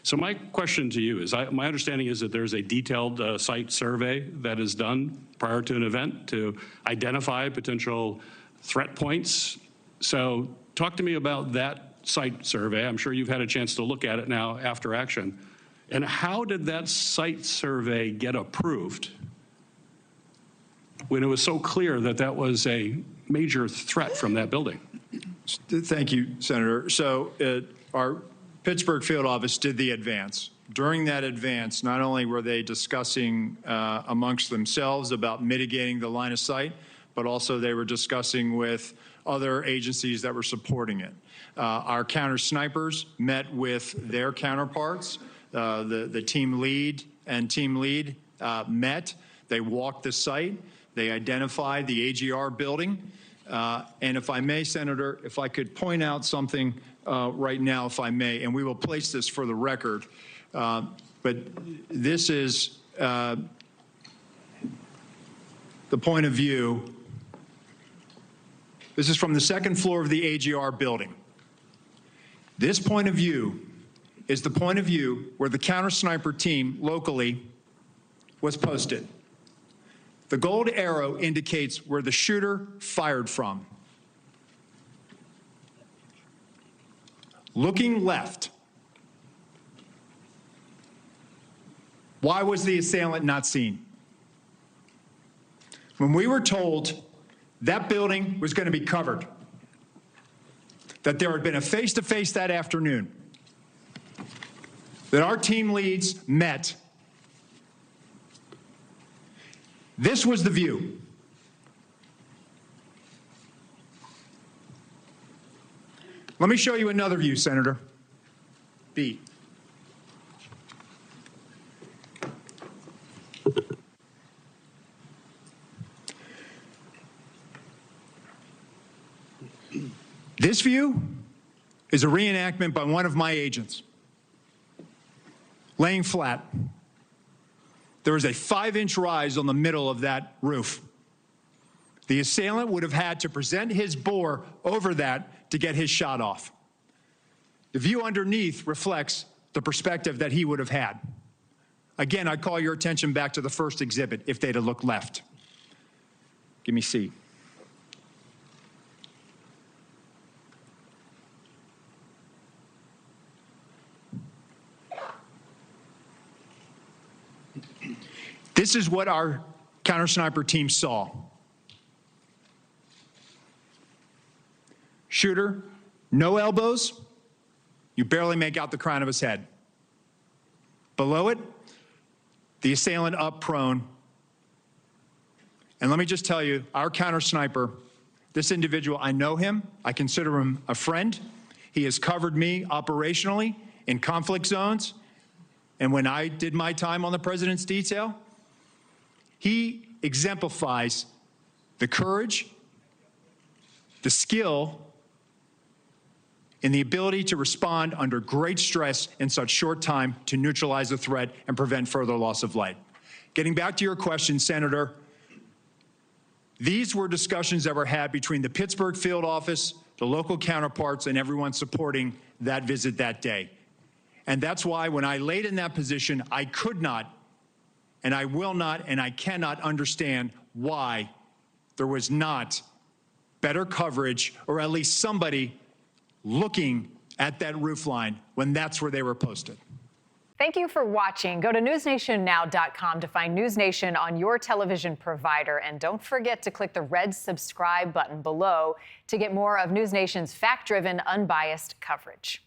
So my question to you is, my understanding is that there's a detailed site survey that is done prior to an event to identify potential threat points. So talk to me about that site survey. I'm sure you've had a chance to look at it now after action. And how did that site survey get approved when it was so clear that that was a major threat from that building? Thank you, Senator. So our Pittsburgh field office did the advance. During that advance, not only were they discussing amongst themselves about mitigating the line of sight, but also they were discussing with other agencies that were supporting it. Our counter snipers met with their counterparts. The team lead and team lead met. They walked the site. They identified the AGR building. And if I may, Senator, if I could point out something right now, if I may, and we will place this for the record, but this is the point of view. This is from the second floor of the AGR building. This point of view is the point of view where the counter sniper team locally was posted. The gold arrow indicates where the shooter fired from. Looking left, why was the assailant not seen? When we were told that building was going to be covered, that there had been a face-to-face that afternoon, that our team leads met, this was the view. Let me show you another view, Senator. B. This view is a reenactment by one of my agents, laying flat. There is a 5-inch rise on the middle of that roof. The assailant would have had to present his bore over that to get his shot off. The view underneath reflects the perspective that he would have had. Again, I call your attention back to the first exhibit if they'd have looked left. Give me C. This is what our counter-sniper team saw. Shooter, no elbows. You barely make out the crown of his head. Below it, the assailant up prone. And let me just tell you, our counter-sniper, this individual, I know him. I consider him a friend. He has covered me operationally in conflict zones. And when I did my time on the President's detail, he exemplifies the courage, the skill, and the ability to respond under great stress in such short time to neutralize a threat and prevent further loss of life. Getting back to your question, Senator, these were discussions that were had between the Pittsburgh field office, the local counterparts, and everyone supporting that visit that day. And that's why when I laid in that position, I could not, and I will not, and I cannot understand why there was not better coverage, or at least somebody looking at that roofline when that's where they were posted. Thank you for watching. Go to newsnationnow.com to find NewsNation on your television provider. And don't forget to click the red subscribe button below to get more of NewsNation's fact-driven, unbiased coverage.